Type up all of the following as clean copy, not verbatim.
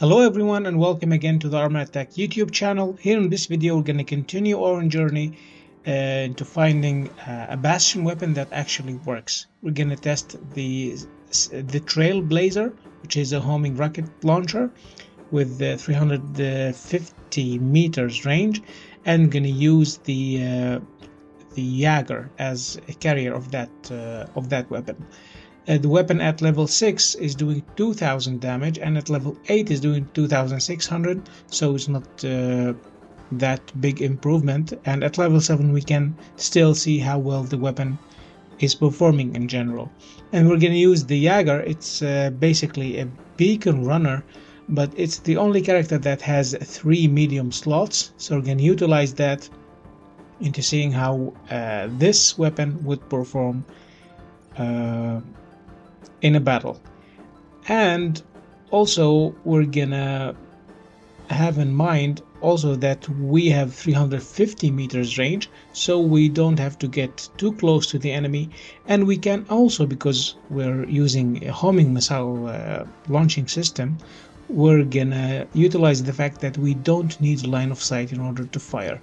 Hello everyone and welcome again to the Armor Attack YouTube channel. Here in this video we're going to continue our journey into finding a Bastion weapon that actually works. We're going to test the Trailblazer, which is a homing rocket launcher with 350 meters range, and going to use the Jaeger as a carrier of that weapon. The weapon at level 6 is doing 2000 damage, and at level 8 is doing 2600, so it's not that big improvement. And at level 7 we can still see how well the weapon is performing in general. And we're going to use the Jaeger. It's basically a beacon runner, but it's the only character that has 3 medium slots, so we're going to utilize that into seeing how this weapon would perform in a battle. And also we're gonna have in mind also that we have 350 meters range, so we don't have to get too close to the enemy, and we can also, because we're using a homing missile launching system, we're gonna utilize the fact that we don't need line of sight in order to fire.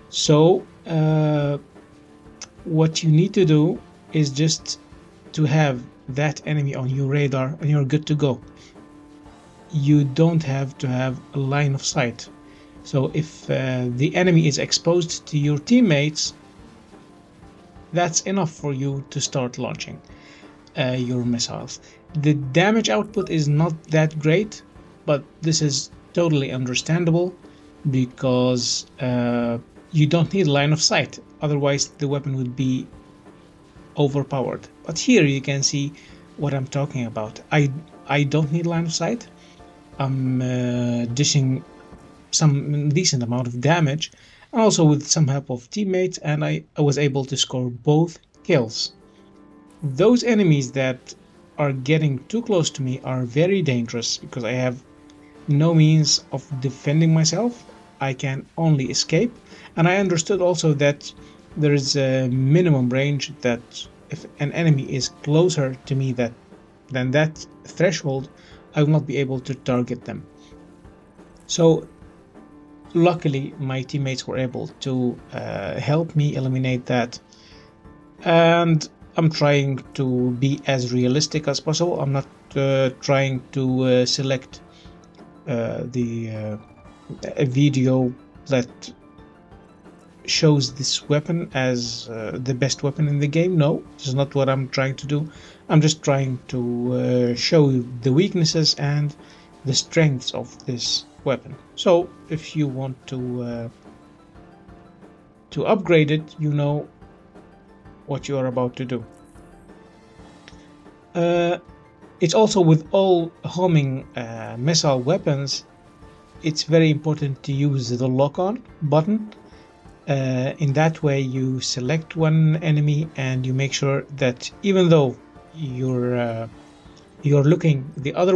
So what you need to do is just to have that enemy on your radar and you're good to go. You don't have to have a line of sight. So if the enemy is exposed to your teammates, that's enough for you to start launching your missiles. The damage output is not that great, but this is totally understandable because you don't need line of sight, otherwise the weapon would be overpowered. But here you can see what I'm talking about. I don't need line of sight. I'm dishing some decent amount of damage, and also with some help of teammates, and I was able to score both kills. Those enemies that are getting too close to me are very dangerous because I have no means of defending myself. I can only escape, and I understood also that there is a minimum range that if an enemy is closer to me than that threshold, I will not be able to target them. So luckily my teammates were able to help me eliminate that, and I'm trying to be as realistic as possible. I'm not trying to select a video that shows this weapon as the best weapon in the game. No, this is not what I'm trying to do. I'm just trying to show you the weaknesses and the strengths of this weapon. So if you want to upgrade it, you know what you are about to do. It's also with all homing missile weapons, it's very important to use the lock-on button. In that way you select one enemy and you make sure that even though you're looking the other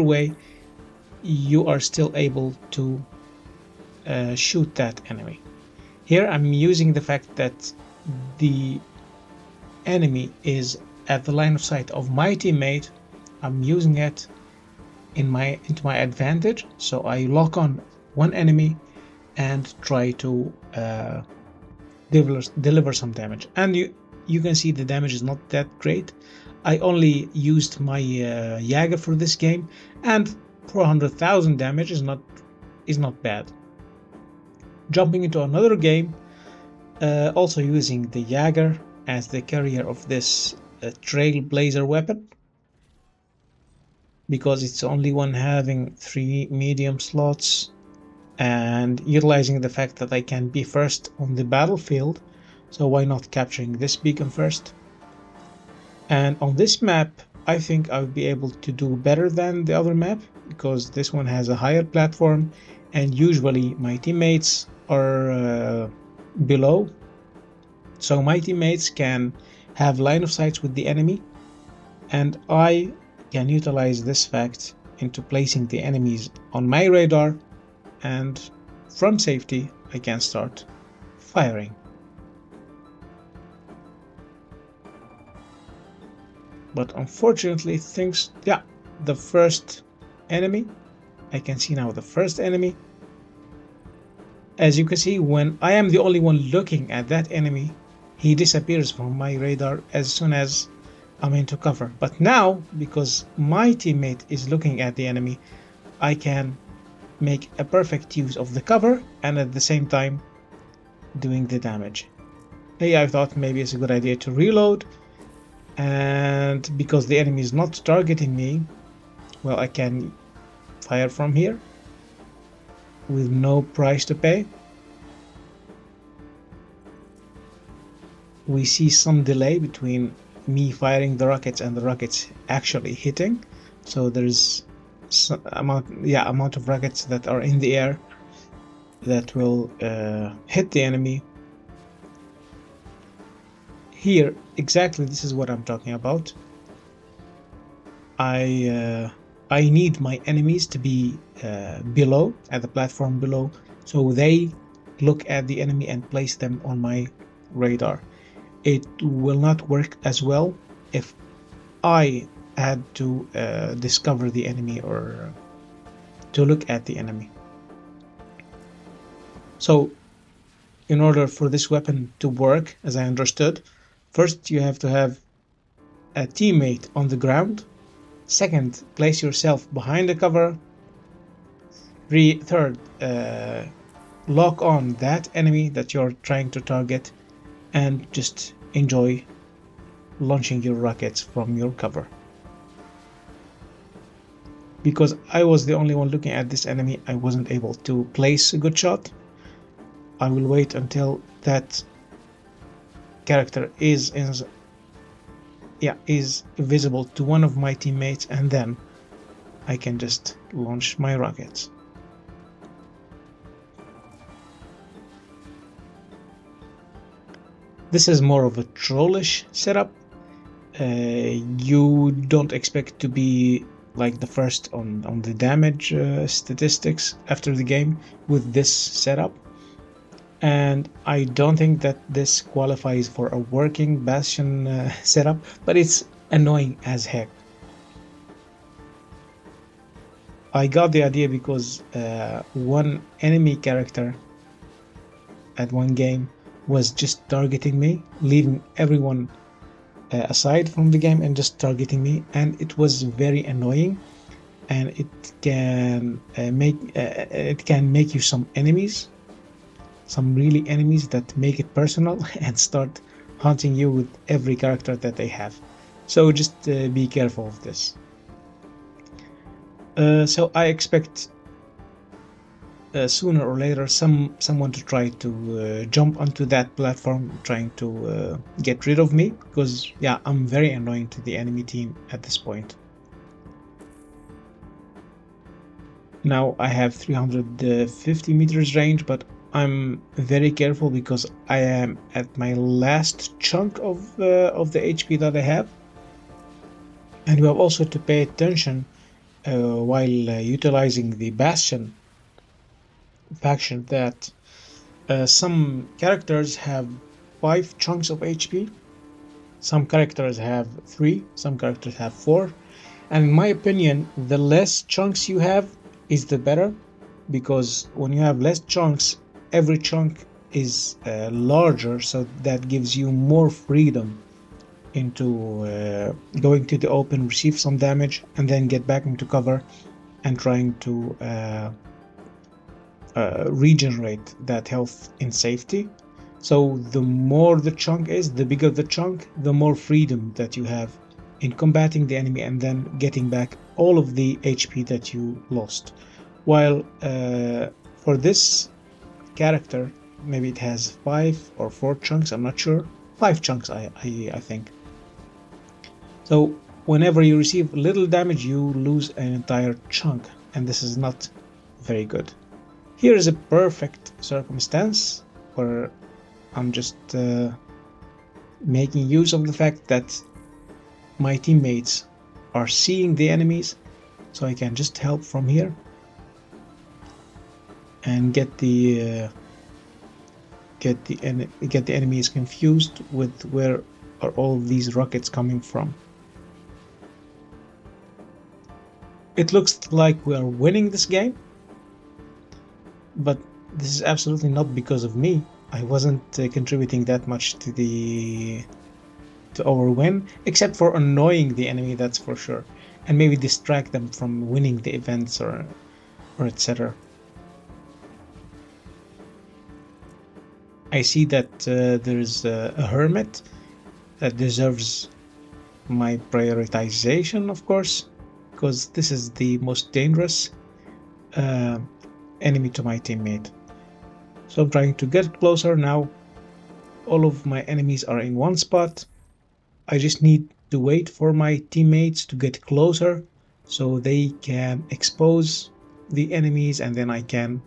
way, you are still able to shoot that enemy. Here I'm using the fact that the enemy is at the line of sight of my teammate. I'm using it into my advantage, so I lock on one enemy and try to deliver some damage. And you can see the damage is not that great. I only used my Jaeger for this game, and 400,000 damage is not bad. Jumping into another game, also using the Jaeger as the carrier of this Trailblazer weapon, because it's the only one having 3 medium slots, and utilizing the fact that I can be first on the battlefield, so why not capturing this beacon first? And on this map I think I would be able to do better than the other map, because this one has a higher platform and usually my teammates are below, so my teammates can have line of sight with the enemy, and I can utilize this fact into placing the enemies on my radar, and from safety I can start firing. But unfortunately things, the first enemy. I can see now the first enemy. As you can see, when I am the only one looking at that enemy, he disappears from my radar as soon as I'm into cover. But now, because my teammate is looking at the enemy, I can make a perfect use of the cover and at the same time doing the damage. Hey, I thought maybe it's a good idea to reload, and because the enemy is not targeting me, well, I can fire from here with no price to pay. We see some delay between me firing the rockets and the rockets actually hitting, so there's some amount of rockets that are in the air that will hit the enemy. Here, exactly, this is what I'm talking about. I need my enemies to be below, at the platform below, so they look at the enemy and place them on my radar. It will not work as well if I had to discover the enemy or to look at the enemy. So in order for this weapon to work, as I understood, first you have to have a teammate on the ground. Second, place yourself behind the cover. Third, lock on that enemy that you're trying to target and just enjoy launching your rockets from your cover. Because I was the only one looking at this enemy, I wasn't able to place a good shot. I will wait until that character is visible to one of my teammates, and then I can just launch my rockets. This is more of a trollish setup. You don't expect to be like the first on the damage statistics after the game with this setup, and I don't think that this qualifies for a working Bastion setup, but it's annoying as heck. I got the idea because one enemy character at one game was just targeting me, leaving everyone aside from the game and just targeting me, and it was very annoying. And it can make you some enemies, some really enemies that make it personal and start hunting you with every character that they have. So just be careful of this. So I expect sooner or later someone to try to jump onto that platform trying to get rid of me, because yeah, I'm very annoying to the enemy team at this point. Now I have 350 meters range, but I'm very careful because I am at my last chunk of the HP that I have, and you have also to pay attention while utilizing the Bastion faction that some characters have 5 chunks of HP, some characters have 3, some characters have 4, and in my opinion the less chunks you have is the better, because when you have less chunks, every chunk is larger, so that gives you more freedom into going to the open, receive some damage, and then get back into cover and trying to regenerate that health in safety. So the more the chunk is, the bigger the chunk, the more freedom that you have in combating the enemy and then getting back all of the HP that you lost. While for this character, maybe it has 5 or 4 chunks, I'm not sure. 5 chunks, I think. So whenever you receive little damage, you lose an entire chunk, and this is not very good. Here is a perfect circumstance where I'm just making use of the fact that my teammates are seeing the enemies, so I can just help from here and get the enemies confused with where are all of these rockets coming from. It looks like we are winning this game, but this is absolutely not because of me. I wasn't contributing that much to our win, except for annoying the enemy, that's for sure, and maybe distract them from winning the events or etc. I see that there's a hermit that deserves my prioritization, of course, because this is the most dangerous uh, enemy to my teammate. So I'm trying to get closer now. All of my enemies are in one spot. I just need to wait for my teammates to get closer so they can expose the enemies, and then I can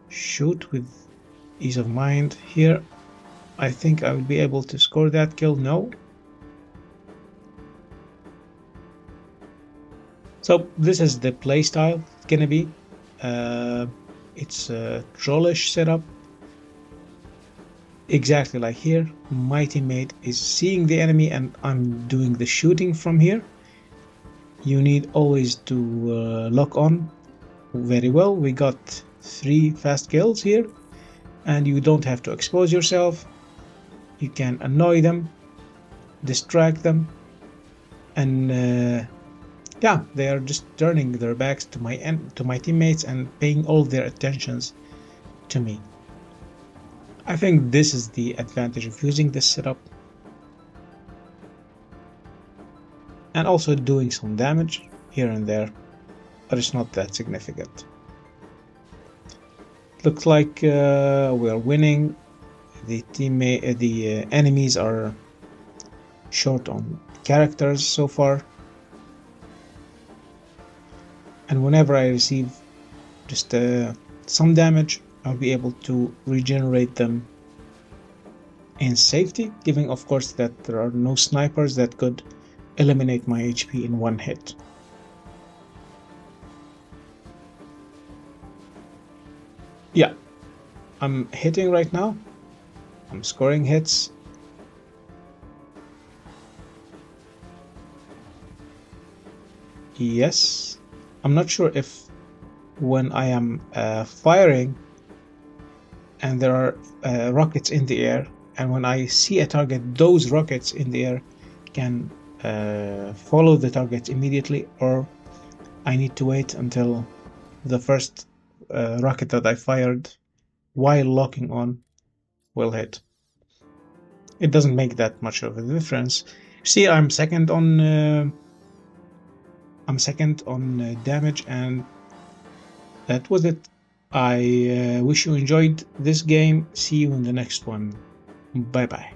shoot with ease of mind. Here, I think I will be able to score that kill. No. So this is the playstyle it's gonna be. It's a trollish setup. Exactly like here, my teammate is seeing the enemy and I'm doing the shooting from here. You need always to lock on very well. We got 3 fast kills here, and you don't have to expose yourself. You can annoy them, distract them, and yeah, they are just turning their backs to my teammates and paying all their attentions to me. I think this is the advantage of using this setup, and also doing some damage here and there, but it's not that significant. Looks like we are winning. The enemies are short on characters so far, and whenever I receive just some damage, I'll be able to regenerate them in safety, given of course that there are no snipers that could eliminate my HP in one hit. Yeah, I'm hitting right now. I'm scoring hits. Yes, I'm not sure if when I am firing and there are rockets in the air, and when I see a target, those rockets in the air can follow the target immediately, or I need to wait until the first rocket that I fired while locking on will hit. It doesn't make that much of a difference. See, I'm second on damage, and that was it. I wish you enjoyed this game. See you in the next one. Bye bye.